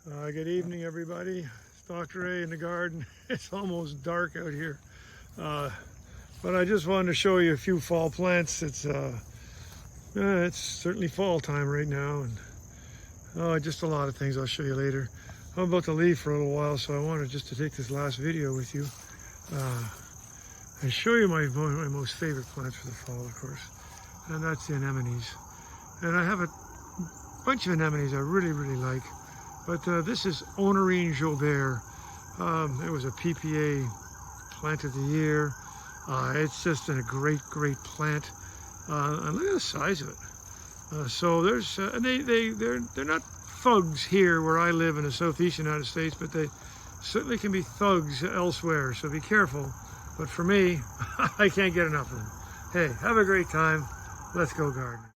Good evening, everybody. It's Dr. A in the garden. It's almost dark out here, but I just wanted to show you a few fall plants. It's certainly fall time right now, and just a lot of things I'll show you later. I'm about to leave for a little while, so I wanted just to take this last video with you and show you my most favorite plants for the fall, of course, and that's the anemones. And I have a bunch of anemones I really like. But this is Honorine Jobert. It was a PPA plant of the year. It's just a great plant. And look at the size of it. So there's, and they're not thugs here where I live in the southeast United States, but they certainly can be thugs elsewhere. So be careful. But for me, I can't get enough of them. Hey, have a great time. Let's go gardening.